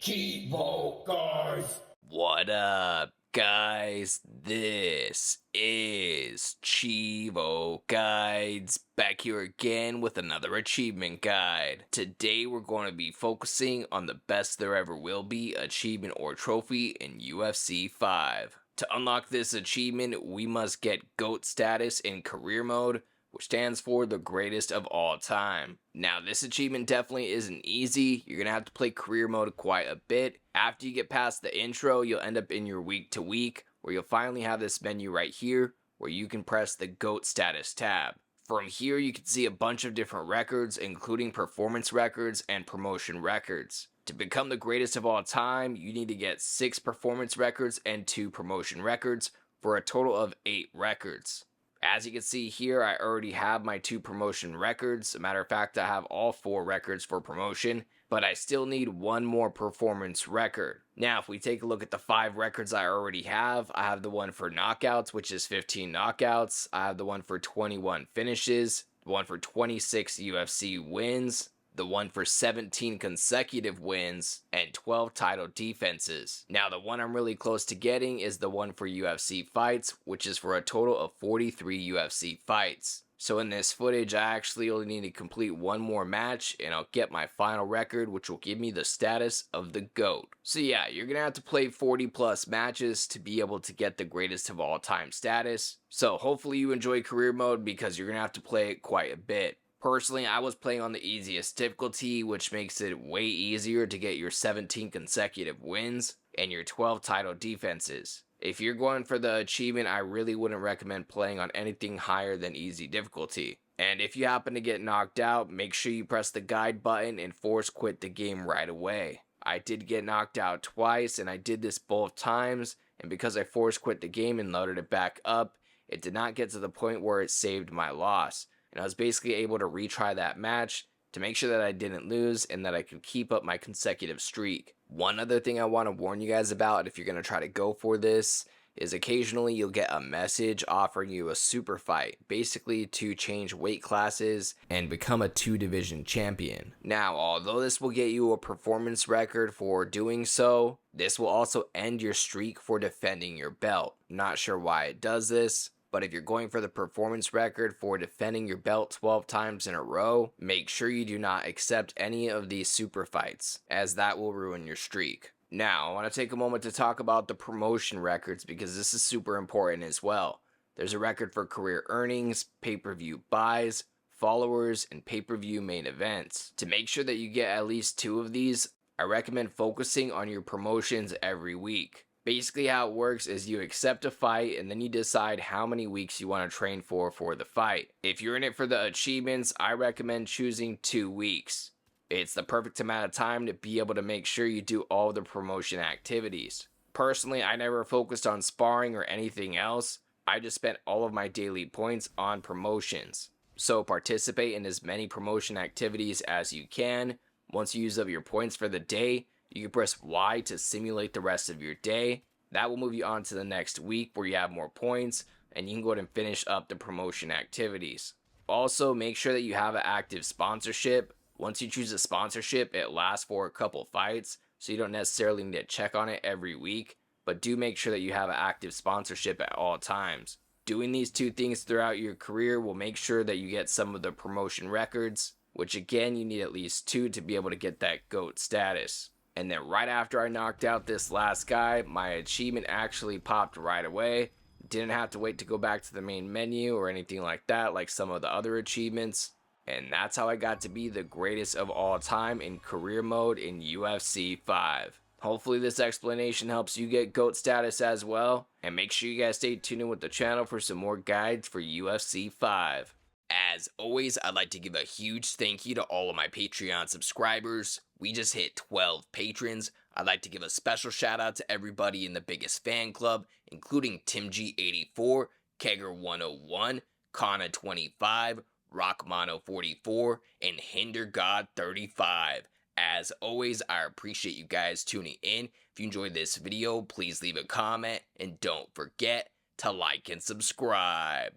Cheevo, guys! What up, guys? This is Cheevo Guides back here again with another achievement guide. Today we're going to be focusing on the best there ever will be achievement or trophy in UFC 5. To unlock this achievement, we must get GOAT status in career mode, which stands for the greatest of all time. Now, this achievement definitely isn't easy. You're gonna have to play career mode quite a bit. After you get past the intro, you'll end up in your week to week, where you'll finally have this menu right here, where you can press the GOAT status tab. From here, you can see a bunch of different records, including performance records and promotion records. To become the greatest of all time, you need to get 6 performance records and 2 promotion records, for a total of 8 records. As you can see here, I already have my 2 promotion records. As a matter of fact, I have all 4 records for promotion, but I still need 1 more performance record. Now, if we take a look at the 5 records I already have, I have the one for knockouts, which is 15 knockouts. I have the one for 21 finishes, the one for 26 UFC wins, the one for 17 consecutive wins, and 12 title defenses. Now, the one I'm really close to getting is the one for UFC fights, which is for a total of 43 UFC fights. So in this footage, I actually only need to complete 1 more match, and I'll get my final record, which will give me the status of the GOAT. So yeah, you're gonna have to play 40 plus matches to be able to get the greatest of all time status. So hopefully you enjoy career mode, because you're gonna have to play it quite a bit. Personally, I was playing on the easiest difficulty, which makes it way easier to get your 17 consecutive wins and your 12 title defenses. If you're going for the achievement, I really wouldn't recommend playing on anything higher than easy difficulty. And if you happen to get knocked out, make sure you press the guide button and force quit the game right away. I did get knocked out twice, and I did this both times, and because I force quit the game and loaded it back up, it did not get to the point where it saved my loss. And I was basically able to retry that match to make sure that I didn't lose and that I could keep up my consecutive streak. One other thing I want to warn you guys about if you're going to try to go for this is occasionally you'll get a message offering you a super fight, basically to change weight classes and become a 2-division champion. Now, although this will get you a performance record for doing so, this will also end your streak for defending your belt. Not sure why it does this, but if you're going for the performance record for defending your belt 12 times in a row, make sure you do not accept any of these super fights, as that will ruin your streak. Now, I want to take a moment to talk about the promotion records, because this is super important as well. There's a record for career earnings, pay-per-view buys, followers, and pay-per-view main events. To make sure that you get at least 2 of these, I recommend focusing on your promotions every week. Basically how it works is you accept a fight and then you decide how many weeks you want to train for the fight. If you're in it for the achievements, I recommend choosing 2 weeks. It's the perfect amount of time to be able to make sure you do all the promotion activities. Personally, I never focused on sparring or anything else. I just spent all of my daily points on promotions. So participate in as many promotion activities as you can. Once you use up your points for the day, you can press Y to simulate the rest of your day. That will move you on to the next week where you have more points, and you can go ahead and finish up the promotion activities. Also, make sure that you have an active sponsorship. Once you choose a sponsorship, it lasts for a couple fights, so you don't necessarily need to check on it every week, but do make sure that you have an active sponsorship at all times. Doing these 2 things throughout your career will make sure that you get some of the promotion records, which again, you need at least 2 to be able to get that GOAT status. And then right after I knocked out this last guy, my achievement actually popped right away. Didn't have to wait to go back to the main menu or anything like that, like some of the other achievements. And that's how I got to be the greatest of all time in career mode in UFC 5. Hopefully this explanation helps you get GOAT status as well. And make sure you guys stay tuned in with the channel for some more guides for UFC 5. As always, I'd like to give a huge thank you to all of my Patreon subscribers. We just hit 12 patrons. I'd like to give a special shout out to everybody in the biggest fan club, including Tim G84, Kegger101, Kana25, Rockmono44, and HinderGod35. As always, I appreciate you guys tuning in. If you enjoyed this video, please leave a comment, and don't forget to like and subscribe.